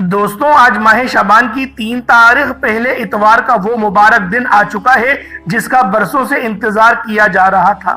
دوستوں، آج ماہ شعبان کی 3 تاریخ پہلے اتوار کا وہ مبارک دن آ چکا ہے جس کا برسوں سے انتظار کیا جا رہا تھا۔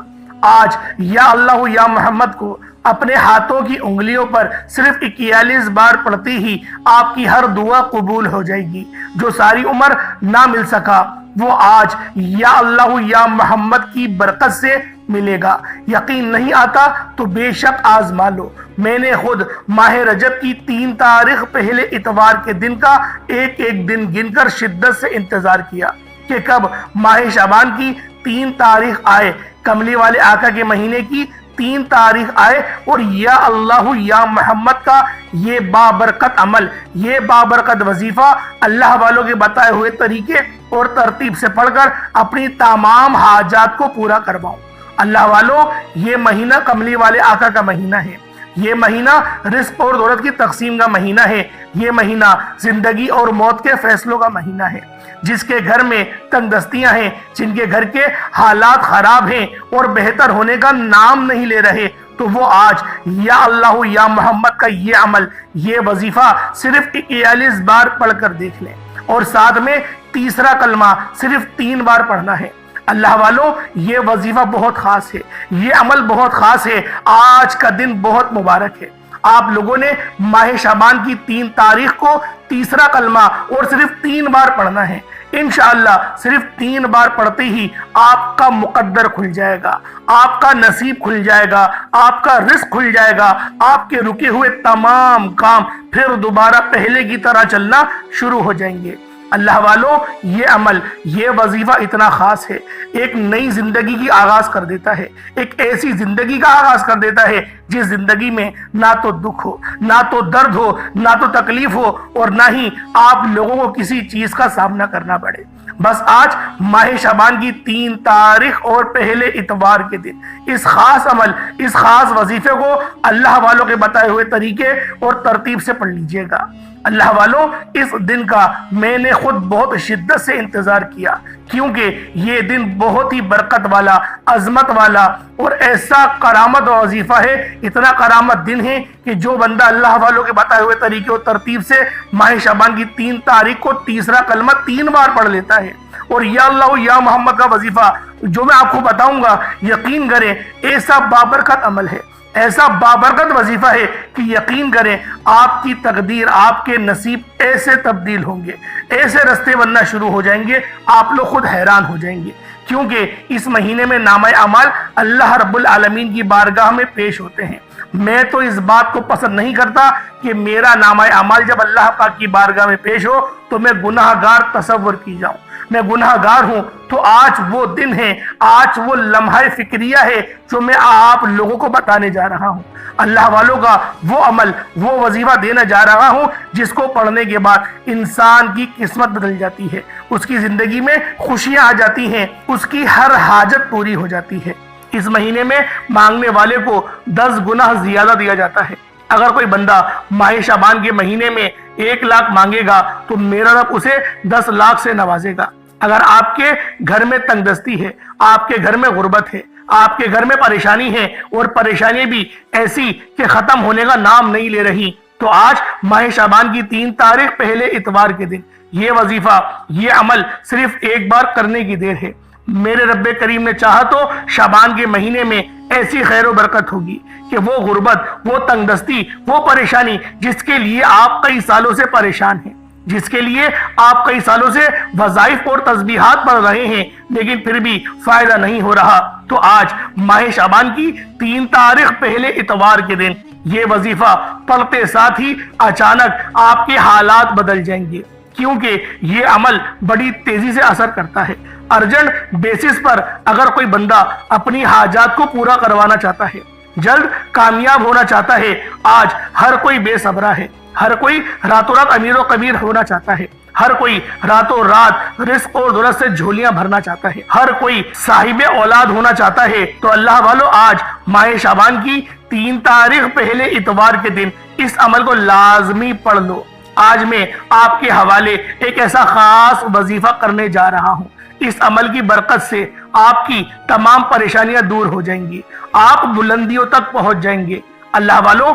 آج یا اللہ یا محمد کو اپنے ہاتھوں کی انگلیوں پر صرف 41 بار پڑھتی ہی آپ کی ہر دعا قبول ہو جائے گی۔ جو ساری عمر نہ مل سکا وہ آج یا اللہ یا محمد کی برکت سے ملے گا۔ یقین نہیں آتا تو بے شک آزما لو۔ میں نے خود ماہ رجب کی 3 تاریخ پہلے اتوار کے دن کا ایک ایک دن گن کر شدت سے انتظار کیا کہ کب ماہ شعبان کی 3 تاریخ آئے، کملی والے آقا کے مہینے کی 3 تاریخ آئے اور یا اللہ یا محمد کا یہ بابرکت عمل، یہ بابرکت وظیفہ اللہ والوں کے بتائے ہوئے طریقے اور ترتیب سے پڑھ کر اپنی تمام حاجات کو پورا کرواؤں۔ اللہ والوں، یہ مہینہ کملی والے آقا کا مہینہ ہے، یہ مہینہ رزق اور دولت کی تقسیم کا مہینہ ہے، یہ مہینہ زندگی اور موت کے فیصلوں کا مہینہ ہے۔ جس کے گھر میں تنگ دستیاں ہیں، جن کے گھر کے حالات خراب ہیں اور بہتر ہونے کا نام نہیں لے رہے، تو وہ آج یا اللہ یا محمد کا یہ عمل، یہ وظیفہ صرف 41 بار پڑھ کر دیکھ لیں اور ساتھ میں تیسرا کلمہ صرف 3 بار پڑھنا ہے۔ اللہ والوں، یہ وظیفہ بہت خاص ہے، یہ عمل بہت خاص ہے، آج کا دن بہت مبارک ہے۔ آپ لوگوں نے ماہ شعبان کی 3 تاریخ کو تیسرا کلمہ اور صرف 3 بار پڑھنا ہے۔ انشاءاللہ صرف 3 بار پڑھتے ہی آپ کا مقدر کھل جائے گا، آپ کا نصیب کھل جائے گا، آپ کا رزق کھل جائے گا، آپ کے رکے ہوئے تمام کام پھر دوبارہ پہلے کی طرح چلنا شروع ہو جائیں گے۔ اللہ والوں، یہ عمل، یہ وظیفہ اتنا خاص ہے، ایک نئی زندگی کی آغاز کر دیتا ہے، ایک ایسی زندگی کا آغاز کر دیتا ہے جس زندگی میں نہ تو دکھ ہو، نہ تو درد ہو، نہ تو تکلیف ہو اور نہ ہی آپ لوگوں کو کسی چیز کا سامنا کرنا پڑے۔ بس آج ماہ شعبان کی 3 تاریخ اور پہلے اتوار کے دن اس خاص عمل، اس خاص وظیفے کو اللہ والوں کے بتائے ہوئے طریقے اور ترتیب سے پڑھ لیجئے گا۔ اللہ والوں، اس دن کا میں نے خود بہت شدت سے انتظار کیا، کیونکہ یہ دن بہت ہی برکت والا، عظمت والا اور ایسا کرامت و وظیفہ ہے، اتنا کرامت دن ہے کہ جو بندہ اللہ والوں کے بتائے ہوئے طریقے اور ترتیب سے ماہ شعبان کی 3 تاریخ کو تیسرا کلمہ 3 بار پڑھ لیتا ہے اور یا اللہ یا محمد کا وظیفہ جو میں آپ کو بتاؤں گا، یقین کریں ایسا بابرکت عمل ہے، ایسا بابرکت وظیفہ ہے کہ یقین کریں آپ کی تقدیر، آپ کے نصیب ایسے تبدیل ہوں گے، ایسے رستے بننا شروع ہو جائیں گے، آپ لوگ خود حیران ہو جائیں گے۔ کیونکہ اس مہینے میں نامہ اعمال اللہ رب العالمین کی بارگاہ میں پیش ہوتے ہیں۔ میں تو اس بات کو پسند نہیں کرتا کہ میرا نامہ اعمال جب اللہ پاک کی بارگاہ میں پیش ہو تو میں گناہ گار تصور کی جاؤں، میں گناہ گار ہوں۔ تو آج وہ دن ہے، آج وہ لمحہ فکریہ ہے جو میں آپ لوگوں کو بتانے جا رہا ہوں، اللہ والوں کا وہ عمل، وہ وظیفہ دینا جا رہا ہوں جس کو پڑھنے کے بعد انسان کی قسمت بدل جاتی ہے، اس کی زندگی میں خوشیاں آ جاتی ہیں، اس کی ہر حاجت پوری ہو جاتی ہے۔ اس مہینے میں مانگنے والے کو 10 گنا زیادہ دیا جاتا ہے۔ اگر کوئی بندہ ماہ شعبان کے مہینے میں 1 لاکھ مانگے گا تو میرا رب اسے 10 لاکھ سے نوازے گا۔ اگر آپ کے گھر میں تنگ دستی ہے، آپ کے گھر میں غربت ہے، آپ کے گھر میں پریشانی ہے اور پریشانی بھی ایسی کہ ختم ہونے کا نام نہیں لے رہی، تو آج ماہ شعبان کی 3 تاریخ پہلے اتوار کے دن یہ وظیفہ، یہ عمل صرف 1 بار کرنے کی دیر ہے۔ میرے رب کریم نے چاہا تو شعبان کے مہینے میں ایسی خیر و برکت ہوگی کہ وہ غربت، وہ تنگ دستی، وہ پریشانی جس کے لیے آپ کئی سالوں سے پریشان ہیں، جس کے لیے آپ کئی سالوں سے وظائف اور تسبیحات پڑھ رہے ہیں لیکن پھر بھی فائدہ نہیں ہو رہا، تو آج ماہ شعبان کی 3 تاریخ پہلے اتوار کے دن یہ وظیفہ پڑھتے ساتھ ہی اچانک آپ کے حالات بدل جائیں گے، کیونکہ یہ عمل بڑی تیزی سے اثر کرتا ہے۔ ارجنٹ بیسس پر اگر کوئی بندہ اپنی حاجات کو پورا کروانا چاہتا ہے، جلد کامیاب ہونا چاہتا ہے، آج ہر کوئی بے صبرا ہے، ہر کوئی راتوں رات امیر و کبیر ہونا چاہتا ہے، ہر کوئی راتوں رات رزق اور دولت سے جھولیاں بھرنا چاہتا ہے، ہر کوئی صاحب اولاد ہونا چاہتا ہے، تو اللہ والو آج ماہ شعبان کی 3 تاریخ پہلے اتوار کے دن اس عمل کو لازمی پڑھ لو۔ آج میں آپ کے حوالے ایک ایسا خاص وظیفہ کرنے جا رہا ہوں، اس عمل کی برکت سے آپ کی تمام پریشانیاں دور ہو جائیں گی، آپ بلندیوں تک پہنچ جائیں گے، اللہ والوں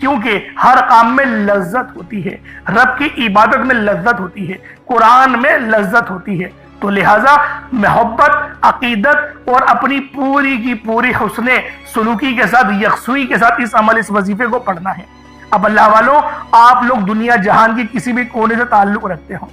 کیونکہ ہر کام میں لذت ہوتی ہے، رب کی عبادت میں لذت ہوتی ہے، قرآن میں لذت ہوتی ہے، تو لہٰذا محبت، عقیدت اور اپنی پوری کی پوری حسن سلوکی کے ساتھ، یکسوئی کے ساتھ اس عمل، اس وظیفے کو پڑھنا ہے۔ اب اللہ والوں، آپ لوگ دنیا جہان کی کسی بھی کونے سے تعلق رکھتے ہو،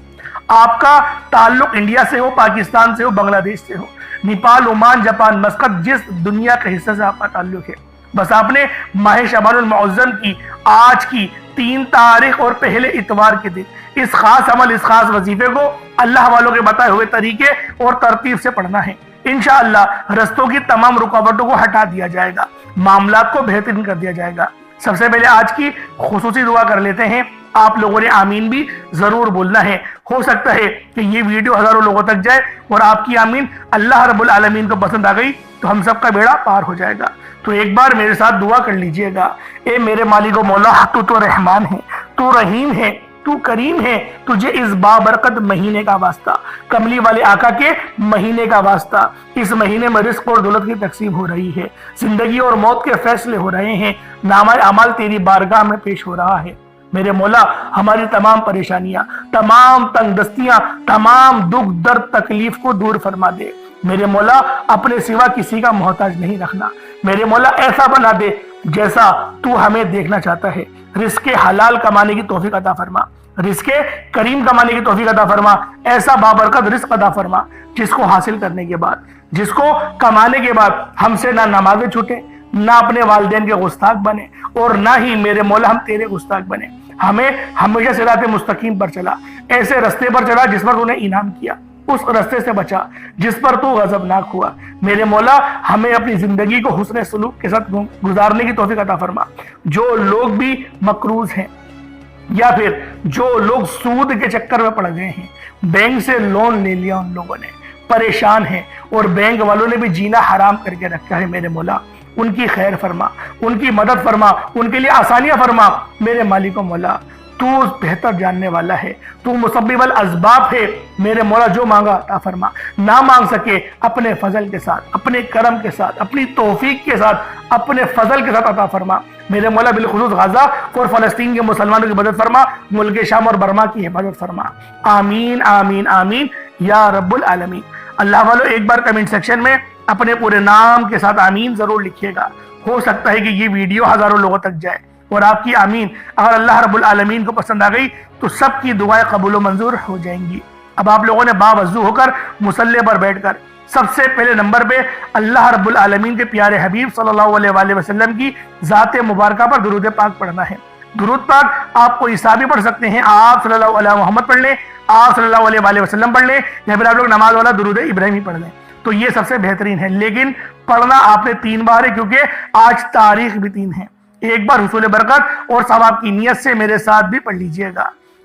آپ کا تعلق انڈیا سے ہو، پاکستان سے ہو، بنگلہ دیش سے ہو، نیپال، عمان، جاپان، مسقط، جس دنیا کے حصے سے آپ کا تعلق ہے، بس آپ نے ماہ شعبان المعظم کی آج کی 3 تاریخ اور پہلے اتوار کے دن اس خاص عمل، اس خاص وظیفے کو اللہ والوں کے بتائے ہوئے طریقے اور ترتیب سے پڑھنا ہے۔ انشاءاللہ رستوں کی تمام رکاوٹوں کو ہٹا دیا جائے گا، معاملات کو بہترین کر دیا جائے گا۔ سب سے پہلے آج کی خصوصی دعا کر لیتے ہیں، آپ لوگوں نے آمین بھی ضرور بولنا ہے۔ ہو سکتا ہے کہ یہ ویڈیو ہزاروں لوگوں تک جائے اور آپ کی آمین اللہ رب العالمین کو پسند آ گئی تو ہم سب کا بیڑا پار ہو جائے گا۔ تو ایک بار میرے ساتھ دعا کر لیجئے گا، اے میرے مالک و مولا، تو رحمان ہے، تو رحیم ہے، تو کریم ہے، تجھے اس بابرکت مہینے کا واسطہ، کملی والے آقا کے مہینے کا واسطہ، اس مہینے میں رزق اور دولت کی تقسیم ہو رہی ہے، زندگی اور موت کے فیصلے ہو رہے ہیں، نامہ اعمال تیری بارگاہ میں پیش ہو رہا ہے۔ میرے مولا، ہماری تمام پریشانیاں، تمام تنگ دستیاں، تمام دکھ درد تکلیف کو دور فرما دے۔ میرے مولا، اپنے سوا کسی کا محتاج نہیں رکھنا۔ میرے مولا، ایسا بنا دے جیسا تو ہمیں دیکھنا چاہتا ہے۔ رزق حلال کمانے کی توفیق عطا فرما، رزق کریم کمانے کی توفیق عطا فرما، ایسا بابرکت رزق عطا فرما جس کو حاصل کرنے کے بعد، جس کو کمانے کے بعد ہم سے نہ نمازیں چھوٹے، نہ اپنے والدین کے گستاخ بنے، اور نہ ہی میرے مولا ہم تیرے گستاخ بنے۔ ہمیں ہمیشہ صراط مستقیم پر چلا، ایسے رستے پر چلا جس پر تو نے انعام کیا، اس رستے سے بچا جس پر تو غضبناک ہوا۔ میرے مولا، ہمیں اپنی زندگی کو حسن سلوک کے ساتھ گزارنے کی توفیق عطا فرما۔ جو لوگ بھی مقروض ہیں یا پھر جو لوگ سود کے چکر میں پڑ گئے ہیں، بینک سے لون لے لیا ان لوگوں نے، پریشان ہیں اور بینک والوں نے بھی جینا حرام کر کے رکھا ہے، میرے مولا ان کی خیر فرما، ان کی مدد فرما، ان کے لیے آسانیاں فرما۔ میرے مالک و مولا، تو بہتر جاننے والا ہے، تو مسبب الاسباب ہے، میرے مولا جو مانگا عطا فرما، نہ مانگ سکے اپنے فضل کے ساتھ، اپنے کرم کے ساتھ، اپنی توفیق کے ساتھ، اپنے فضل کے ساتھ عطا فرما۔ میرے مولا بالخصوص غزہ اور فلسطین کے مسلمانوں کی مدد فرما، ملک شام اور برما کی حفاظت فرما۔ آمین آمین آمین یا رب العالمین۔ اللہ والو، ایک بار کمنٹ سیکشن میں اپنے پورے نام کے ساتھ آمین ضرور لکھیے گا۔ ہو سکتا ہے کہ یہ ویڈیو ہزاروں لوگوں تک جائے اور آپ کی آمین اگر اللہ رب العالمین کو پسند آ گئی تو سب کی دعائیں قبول و منظور ہو جائیں گی۔ اب آپ لوگوں نے باوضو ہو کر مصلی پر بیٹھ کر سب سے پہلے نمبر پہ اللہ رب العالمین کے پیارے حبیب صلی اللہ علیہ وآلہ وسلم کی ذات مبارکہ پر درود پاک پڑھنا ہے۔ درود پاک آپ کو عیسیٰ بھی پڑھ سکتے ہیں، آپ صلی اللہ علیہ محمد پڑھ لیں، آپ صلی اللہ علیہ وآلہ وسلم پڑھ لیں، یا پھر آپ لوگ نماز والا درود ابراہیمی پڑھ لیں، تو یہ سب سے بہترین ہے۔ لیکن پڑھنا آپ نے 3 بار ہے، کیونکہ آج تاریخ بھی 3 ہے۔ ایک بار حصول برکت اور ثواب کی نیت سے میرے ساتھ بھی پڑھ لیجئے گا۔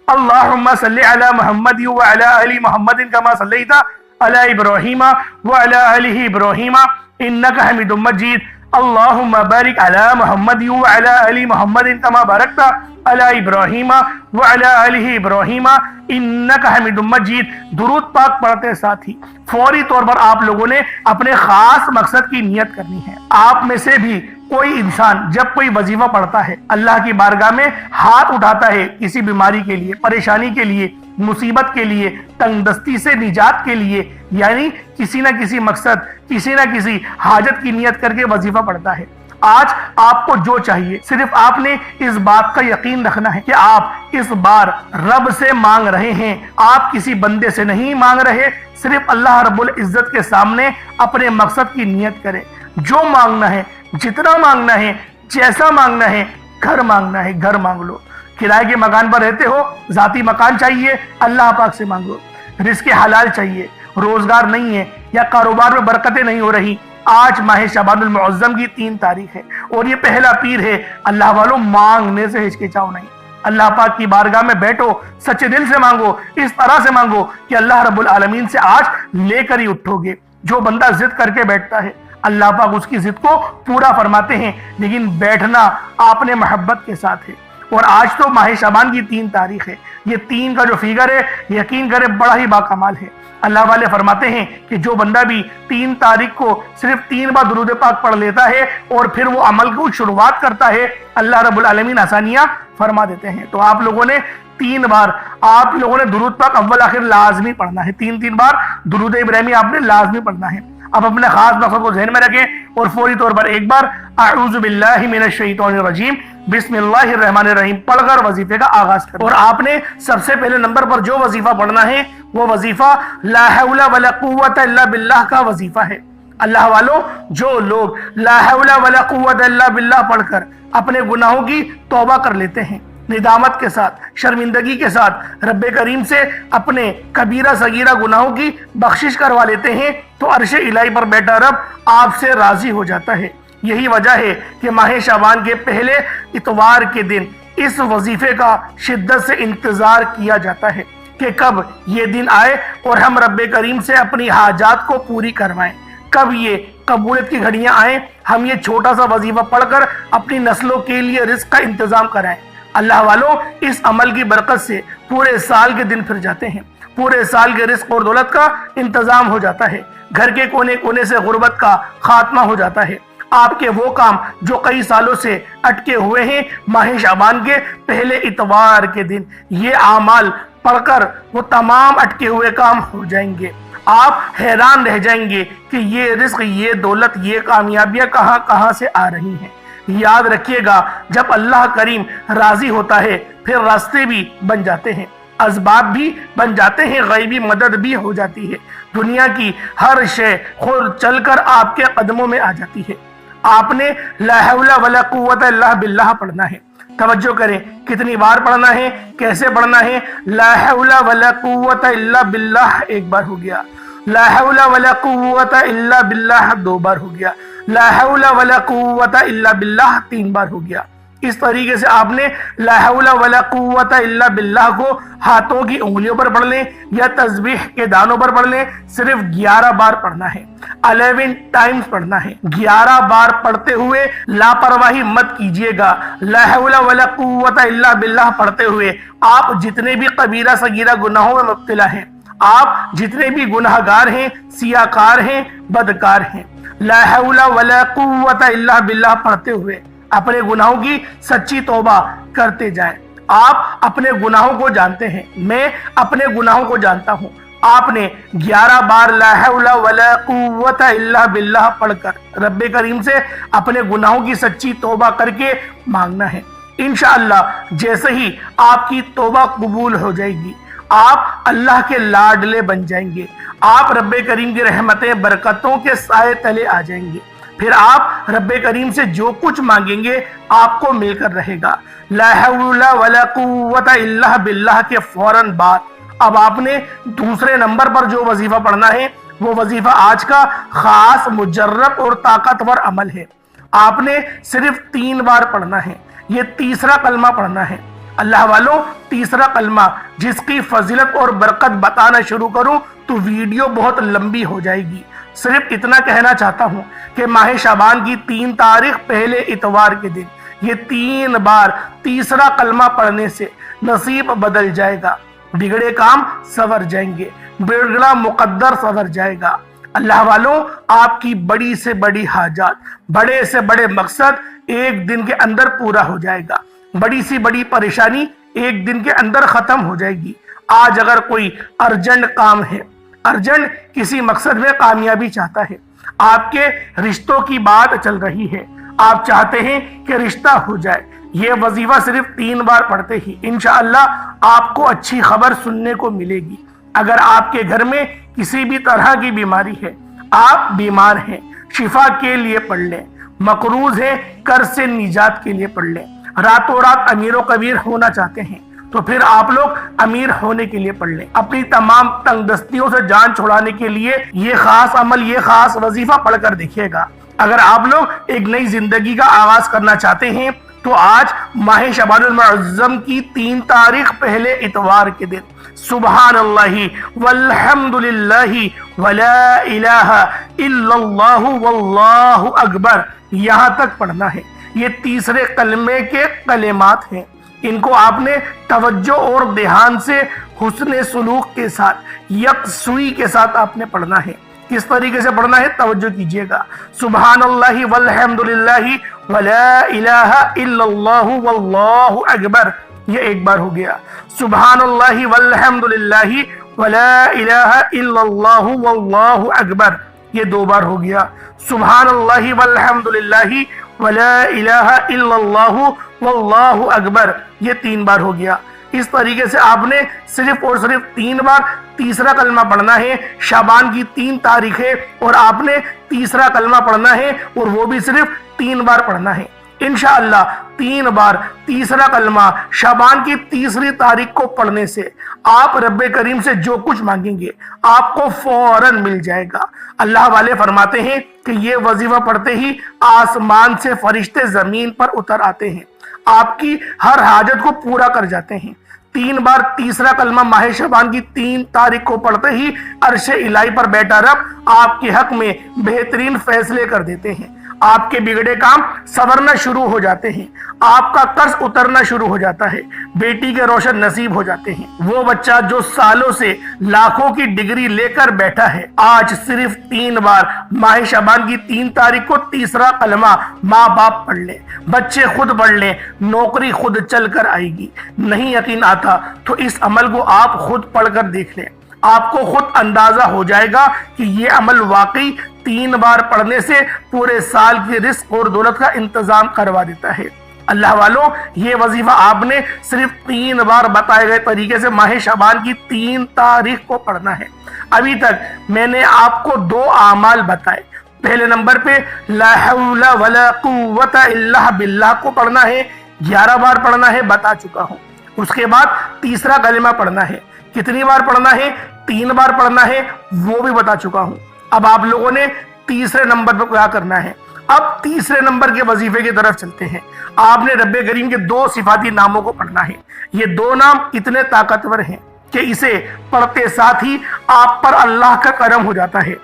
اللہم صلی علی محمد وعلی آل محمد کما صلیت علی ابراہیم وعلی آل ابراہیم انکا حمید مجید۔ اللہم بارک علی محمد وعلی آل محمد کما بارکت علی ابراہیم وعلی آل ابراہیم انکا حمید مجید۔ درود پاک پڑھتے ساتھ ہی فوری طور پر آپ لوگوں نے اپنے خاص مقصد کی نیت کرنی ہے۔ آپ میں سے بھی کوئی انسان جب کوئی وظیفہ پڑھتا ہے، اللہ کی بارگاہ میں ہاتھ اٹھاتا ہے کسی بیماری کے لیے، پریشانی کے لیے، مصیبت کے لیے، تنگ دستی سے نجات کے لیے، یعنی کسی نہ کسی مقصد، کسی نہ کسی حاجت کی نیت کر کے وظیفہ پڑھتا ہے، آج آپ کو جو چاہیے صرف آپ نے اس بات کا یقین رکھنا ہے کہ آپ اس بار رب سے مانگ رہے ہیں، آپ کسی بندے سے نہیں مانگ رہے، صرف اللہ رب العزت کے سامنے اپنے مقصد کی نیت کریں۔ جو مانگنا ہے، جتنا مانگنا ہے، جیسا مانگنا ہے، گھر مانگنا ہے گھر مانگ لو، کرائے کے مکان پر رہتے ہو، ذاتی مکان چاہیے، اللہ پاک سے مانگو، رزق حلال چاہیے، روزگار نہیں ہے یا کاروبار میں برکتیں نہیں ہو رہی، آج ماہ شعبان المعظم کی 3 تاریخ ہے اور یہ پہلا پیر ہے، اللہ والوں مانگنے سے ہچکچاؤ نہیں، اللہ پاک کی بارگاہ میں بیٹھو، سچے دل سے مانگو، اس طرح سے مانگو کہ اللہ رب العالمین سے آج لے کر ہی اٹھو گے۔ جو بندہ ضد کر کے بیٹھتا ہے اللہ پاک اس کی ضد کو پورا فرماتے ہیں، لیکن بیٹھنا آپ نے محبت کے ساتھ ہے۔ اور آج تو ماہ شعبان کی 3 تاریخ ہے، یہ 3 کا جو فیگر ہے یقین کرے بڑا ہی باکمال ہے۔ اللہ والے فرماتے ہیں کہ جو بندہ بھی 3 تاریخ کو صرف 3 بار درود پاک پڑھ لیتا ہے اور پھر وہ عمل کو شروعات کرتا ہے، اللہ رب العالمین آسانیاں فرما دیتے ہیں۔ تو آپ لوگوں نے 3 بار آپ لوگوں نے درود پاک اول آخر لازمی پڑھنا ہے، 3 بار درود ابراہیمی آپ نے لازمی پڑھنا ہے۔ اب اپنے خاص مقصد کو ذہن میں رکھیں اور فوری طور پر ایک بار اعوذ باللہ من الشیطان الرجیم بسم اللہ الرحمن الرحیم پڑھ کر وظیفے کا آغاز کریں۔ اور آپ نے سب سے پہلے نمبر پر جو وظیفہ پڑھنا ہے وہ وظیفہ لا حول ولا قوت الا باللہ کا وظیفہ ہے۔ اللہ والوں، جو لوگ لا حول ولا قوت الا باللہ پڑھ کر اپنے گناہوں کی توبہ کر لیتے ہیں، ندامت کے ساتھ، شرمندگی کے ساتھ رب کریم سے اپنے کبیرہ صغیرہ گناہوں کی بخشش کروا لیتے ہیں، تو عرش الہی پر بیٹھا رب آپ سے راضی ہو جاتا ہے۔ یہی وجہ ہے کہ ماہ شعبان کے پہلے اتوار کے دن اس وظیفے کا شدت سے انتظار کیا جاتا ہے کہ کب یہ دن آئے اور ہم رب کریم سے اپنی حاجات کو پوری کروائیں، کب یہ قبولیت کی گھڑیاں آئیں، ہم یہ چھوٹا سا وظیفہ پڑھ کر اپنی نسلوں کے لیے رزق کا انتظام کرائیں۔ اللہ والوں، اس عمل کی برکت سے پورے سال کے دن پھر جاتے ہیں، پورے سال کے رزق اور دولت کا انتظام ہو جاتا ہے، گھر کے کونے کونے سے غربت کا خاتمہ ہو جاتا ہے۔ آپ کے وہ کام جو کئی سالوں سے اٹکے ہوئے ہیں، ماہ شعبان کے پہلے اتوار کے دن یہ اعمال پڑھ کر وہ تمام اٹکے ہوئے کام ہو جائیں گے۔ آپ حیران رہ جائیں گے کہ یہ رزق، یہ دولت، یہ کامیابیاں کہاں کہاں سے آ رہی ہیں۔ یاد رکھیے گا، جب اللہ کریم راضی ہوتا ہے پھر راستے بھی بن جاتے ہیں، اسباب بھی بن جاتے ہیں، غیبی مدد بھی ہو جاتی ہے، دنیا کی ہر شے خود چل کر آپ کے قدموں میں آ جاتی ہے۔ آپ نے لا حول ولا قوت الا باللہ پڑھنا ہے۔ توجہ کریں، کتنی بار پڑھنا ہے، کیسے پڑھنا ہے؟ لا حول ولا قوت الا باللہ ایک بار ہو گیا، لا حول ولا قوت الا باللہ 2 بار ہو گیا، لا حول ولا قوت الا باللہ 3 بار ہو گیا۔ اس طریقے سے آپ نے لا حول ولا قوت الا باللہ کو ہاتھوں کی انگلیوں پر پڑھ لیں یا تسبیح کے دانوں پر پڑھ لیں، صرف 11 بار پڑھنا ہے، 11 ٹائمز پڑھنا ہے۔ 11 بار پڑھتے ہوئے لاپرواہی مت کیجیے گا۔ لا حول ولا قوت الا باللہ پڑھتے ہوئے آپ جتنے بھی کبیرہ صغیرہ گناہوں میں مبتلا ہیں، آپ جتنے بھی گناہ گار ہیں، سیاکار ہیں، بدکار ہیں، لا حول ولا قوت الا باللہ پڑھتے ہوئے اپنے گناہوں کی سچی توبہ کرتے جائیں۔ آپ اپنے گناہوں کو جانتے ہیں، میں اپنے گناہوں کو جانتا ہوں۔ آپ نے 11 بار لا حول ولا قوت الا باللہ پڑھ کر رب کریم سے اپنے گناہوں کی سچی توبہ کر کے مانگنا ہے۔ انشاءاللہ جیسے ہی آپ کی توبہ قبول ہو جائے گی، آپ اللہ کے لاڈلے بن جائیں گے، آپ رب کریم کی رحمتیں برکتوں کے سائے تلے آ جائیں گے، پھر آپ رب کریم سے جو کچھ مانگیں گے آپ کو مل کر رہے گا۔ لا حول ولا قوت الا باللہ کے فوراً بعد اب آپ نے دوسرے نمبر پر جو وظیفہ پڑھنا ہے وہ وظیفہ آج کا خاص مجرب اور طاقتور عمل ہے۔ آپ نے صرف 3 بار پڑھنا ہے، یہ تیسرا کلمہ پڑھنا ہے۔ اللہ والوں، تیسرا کلمہ جس کی فضیلت اور برکت بتانا شروع کروں تو ویڈیو بہت لمبی ہو جائے گی، صرف اتنا کہنا چاہتا ہوں کہ ماہ شعبان کی 3 تاریخ پہلے اتوار کے دن یہ 3 بار تیسرا کلمہ پڑھنے سے نصیب بدل جائے گا، بگڑے کام سنور جائیں گے، بگڑا مقدر سنور جائے گا۔ اللہ والوں، آپ کی بڑی سے بڑی حاجات، بڑے سے بڑے مقصد ایک دن کے اندر پورا ہو جائے گا، بڑی سی بڑی پریشانی ایک دن کے اندر ختم ہو جائے گی۔ آج اگر کوئی ارجنٹ کام ہے، ارجنٹ کسی مقصد میں کامیابی چاہتا ہے، آپ کے رشتوں کی بات چل رہی ہے، آپ چاہتے ہیں کہ رشتہ ہو جائے، یہ وظیفہ صرف 3 بار پڑھتے ہی انشاءاللہ آپ کو اچھی خبر سننے کو ملے گی۔ اگر آپ کے گھر میں کسی بھی طرح کی بیماری ہے، آپ بیمار ہیں، شفا کے لیے پڑھ لیں، مقروض ہیں، قرض سے نجات کے لیے پڑھ لیں، راتوں رات امیر و کبیر ہونا چاہتے ہیں تو پھر آپ لوگ امیر ہونے کے لیے پڑھ لیں، اپنی تمام تنگ دستیوں سے جان چھڑانے کے لیے یہ خاص عمل، یہ خاص وظیفہ پڑھ کر دیکھیے گا۔ اگر آپ لوگ ایک نئی زندگی کا آغاز کرنا چاہتے ہیں تو آج ماہ شعبان المعظم کی 3 تاریخ پہلے اتوار کے دن سبحان اللہ والحمد للہ ولا الہ الا اللہ واللہ اکبر یہاں تک پڑھنا ہے۔ یہ تیسرے کلمے کے کلمات ہیں، ان کو آپ نے توجہ اور دھیان سے حسن سلوک کے ساتھ، یکسوئی کے ساتھ آپ نے پڑھنا ہے۔ کس طریقے سے پڑھنا ہے توجہ کیجئے گا۔ سبحان اللہ والحمد للہ ولا الہ الا اللہ واللہ اکبر، یہ ایک بار ہو گیا۔ سبحان اللہ والحمد للہ ولا الہ الا اللہ واللہ اکبر، یہ دو بار ہو گیا۔ سبحان اللہ والحمد للہ ولا الہ الا اللہ واللہ اکبر، یہ تین بار ہو گیا۔ اس طریقے سے آپ نے صرف اور صرف تین بار تیسرا کلمہ پڑھنا ہے۔ شعبان کی 3 تاریخیں اور آپ نے تیسرا کلمہ پڑھنا ہے، اور وہ بھی صرف 3 بار پڑھنا ہے۔ انشاءاللہ 3 بار تیسرا کلمہ شعبان کی 3 تاریخ کو پڑھنے سے آپ رب کریم سے جو کچھ مانگیں گے آپ کو فوراً مل جائے گا۔ اللہ والے فرماتے ہیں کہ یہ وظیفہ پڑھتے ہی آسمان سے فرشتے زمین پر اتر آتے ہیں، آپ کی ہر حاجت کو پورا کر جاتے ہیں۔ 3 بار تیسرا کلمہ ماہ شعبان کی 3 تاریخ کو پڑھتے ہی عرش الہی پر بیٹھا رب آپ کے حق میں بہترین فیصلے کر دیتے ہیں۔ آپ کے بگڑے کام سنورنا شروع ہو جاتے ہیں، آپ کا قرض اترنا شروع ہو جاتا ہے، بیٹی کے روشن نصیب ہو جاتے ہیں۔ وہ بچہ جو سالوں سے لاکھوں کی ڈگری لے کر بیٹھا ہے، آج صرف 3 بار ماہ شعبان کی 3 تاریخ کو تیسرا کلمہ ماں باپ پڑھ لیں، بچے خود پڑھ لیں، نوکری خود چل کر آئے گی۔ نہیں یقین آتا تو اس عمل کو آپ خود پڑھ کر دیکھ لیں، آپ کو خود اندازہ ہو جائے گا کہ یہ عمل واقعی 3 بار پڑھنے سے پورے سال کی رزق اور دولت کا انتظام کروا دیتا ہے۔ اللہ والوں، یہ وظیفہ آپ نے صرف 3 بار بتائے گئے طریقے سے ماہ شعبان کی 3 تاریخ کو پڑھنا ہے۔ ابھی تک میں نے آپ کو 2 اعمال بتائے۔ پہلے نمبر پہ لا حول ولا قوت الا باللہ کو پڑھنا ہے، 11 بار پڑھنا ہے، بتا چکا ہوں۔ اس کے بعد تیسرا کلمہ پڑھنا ہے، کتنی بار پڑھنا ہے؟ 3 بار پڑھنا ہے، وہ بھی بتا چکا ہوں۔ اب آپ لوگوں نے تیسرے نمبر پر کیا کرنا ہے؟ اب تیسرے نمبر کے وظیفے کی طرف چلتے ہیں۔ آپ نے رب کریم کے 2 صفاتی ناموں کو پڑھنا ہے۔ یہ 2 نام اتنے طاقتور ہیں کہ اسے پڑھتے ساتھ ہی آپ پر اللہ کا کرم ہو جاتا ہے۔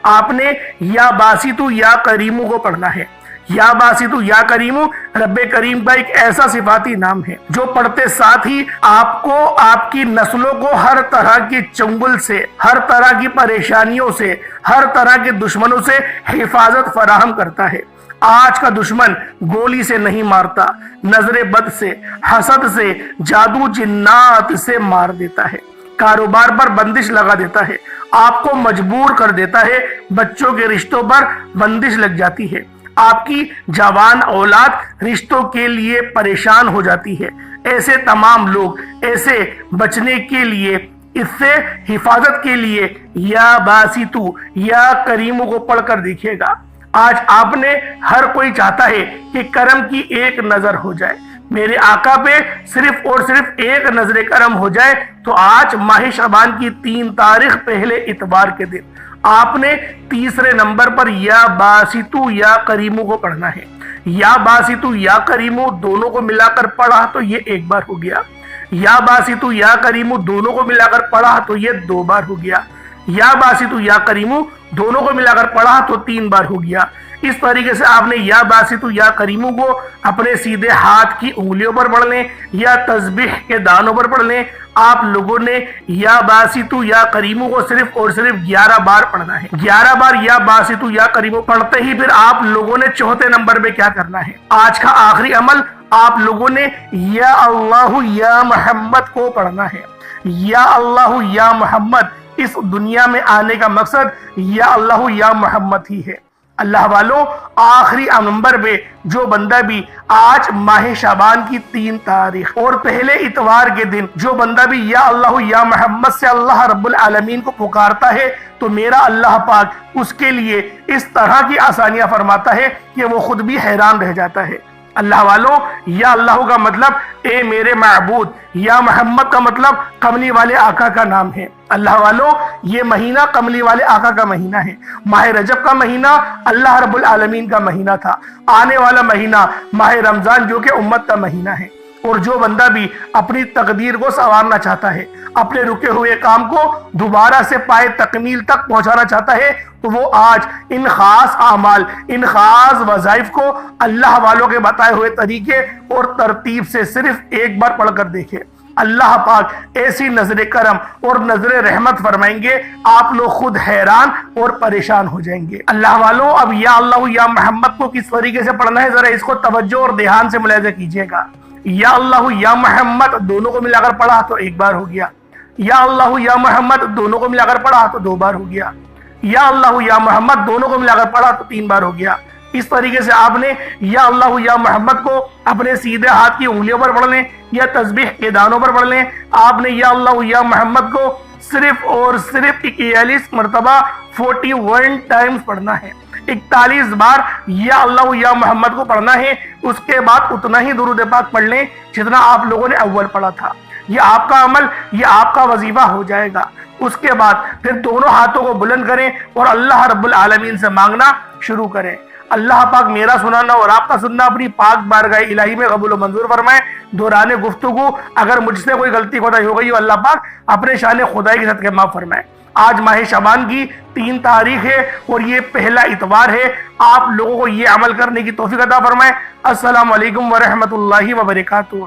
آپ نے یا باسطو یا کریمو کو پڑھنا ہے۔ یا باسطو یا کریمو رب کریم کا ایک ایسا صفاتی نام ہے جو پڑھتے ساتھ ہی آپ کو، آپ کی نسلوں کو ہر طرح کی چنگل سے، ہر طرح کی پریشانیوں سے، ہر طرح کے دشمنوں سے حفاظت فراہم کرتا ہے۔ آج کا دشمن گولی سے نہیں مارتا، نظر بد سے، حسد سے، جادو جنات سے مار دیتا ہے، کاروبار پر بندش لگا دیتا ہے، آپ کو مجبور کر دیتا ہے، بچوں کے رشتوں پر بندش لگ جاتی ہے، آپ کی جوان اولاد رشتوں کے لیے پریشان ہو جاتی ہے۔ ایسے تمام لوگ، ایسے بچنے کے لیے، اس سے حفاظت کے لیے یا باسطو یا کریمو کو پڑھ کر دیکھیے گا۔ آج آپ نے، ہر کوئی چاہتا ہے کہ کرم کی ایک نظر ہو جائے، میرے آقا پہ صرف اور صرف ایک نظر کرم ہو جائے۔ تو آج ماہ شعبان کی 3 تاریخ پہلے اتوار کے دن آپ نے تیسرے نمبر پر یا باسطو یا کریمو کو پڑھنا ہے۔ یا باسطو یا کریمو دونوں کو ملا کر پڑھا تو یہ 1 بار ہو گیا، یا باسطو یا کریمو دونوں کو ملا کر پڑھا تو یہ 2 بار ہو گیا، یا باسطو یا کریمو دونوں کو ملا کر پڑھا تو 3 بار ہو گیا۔ اس طریقے سے آپ نے یا باسطو یا کریمو کو اپنے سیدھے ہاتھ کی انگلیوں پر پڑھ لیں یا تسبیح کے دانوں پر پڑھ لیں۔ آپ لوگوں نے یا باسطو یا کریمو کو صرف اور صرف 11 بار پڑھنا ہے۔ 11 بار یا باسطو یا کریمو پڑھتے ہی پھر آپ لوگوں نے چوتھے نمبر پہ کیا کرنا ہے؟ آج کا آخری عمل، آپ لوگوں نے یا اللہ یا محمد کو پڑھنا ہے۔ یا اللہ یا محمد، اس دنیا میں آنے کا مقصد یا اللہ یا محمد ہی ہے۔ اللہ والوں، آخری نمبر پہ جو بندہ بھی آج ماہ شعبان کی 3 تاریخ اور پہلے اتوار کے دن جو بندہ بھی یا اللہ یا محمد سے اللہ رب العالمین کو پکارتا ہے تو میرا اللہ پاک اس کے لیے اس طرح کی آسانیاں فرماتا ہے کہ وہ خود بھی حیران رہ جاتا ہے۔ اللہ والوں، یا اللہ کا مطلب اے میرے معبود، یا محمد کا مطلب کملی والے آقا کا نام ہے۔ اللہ والوں، یہ مہینہ کملی والے آقا کا مہینہ ہے۔ ماہ رجب کا مہینہ اللہ رب العالمین کا مہینہ تھا، آنے والا مہینہ ماہ رمضان جو کہ امت کا مہینہ ہے۔ اور جو بندہ بھی اپنی تقدیر کو سنوارنا چاہتا ہے، اپنے رکے ہوئے کام کو دوبارہ سے پائے تکمیل تک پہنچانا چاہتا ہے تو وہ آج ان خاص اعمال، ان خاص وظائف کو اللہ والوں کے بتائے ہوئے طریقے اور ترتیب سے صرف 1 بار پڑھ کر دیکھے۔ اللہ پاک ایسی نظر کرم اور نظر رحمت فرمائیں گے، آپ لوگ خود حیران اور پریشان ہو جائیں گے۔ اللہ والوں، اب یا اللہ یا محمد کو کس طریقے سے پڑھنا ہے، ذرا اس کو توجہ اور دھیان سے ملاحظہ کیجئے گا۔ یا اللہ یا محمد دونوں کو ملا کر پڑھا تو ایک بار ہو گیا، یا اللہ یا محمد دونوں کو ملا کر پڑھا تو 2 بار ہو گیا، یا اللہ یا محمد دونوں کو ملا کر پڑھا تو 3 بار ہو گیا۔ اس طریقے سے آپ نے یا اللہ یا محمد کو اپنے سیدھے ہاتھ کی انگلیوں پر پڑھ لیں یا تسبیح کے دانوں پر پڑھ لیں۔ آپ نے یا اللہ یا محمد کو صرف اور صرف 41 مرتبہ 41 ٹائمز پڑھنا ہے، 41 بار یا اللہ یا محمد کو پڑھنا ہے۔ اس کے بعد اتنا ہی درود پاک پڑھ لیں جتنا آپ لوگوں نے اول پڑھا تھا۔ یہ آپ کا عمل، یہ آپ کا وظیفہ ہو جائے گا۔ اس کے بعد پھر دونوں ہاتھوں کو بلند کریں اور اللہ رب العالمین سے مانگنا شروع کریں۔ اللہ پاک میرا سنانا اور آپ کا سننا اپنی پاک بارگاہ الہی میں قبول و منظور فرمائے۔ دوران گفتگو اگر مجھ سے کوئی غلطی کوتاہی ہو گئی ہو، اللہ پاک اپنے شان خدائی کے صدقے معاف فرمائے۔ آج ماہ شعبان کی 3 تاریخ ہے اور یہ پہلا اتوار ہے۔ آپ لوگوں کو یہ عمل کرنے کی توفیق عطا فرمائے۔ السلام علیکم ورحمۃ اللہ وبرکاتہ۔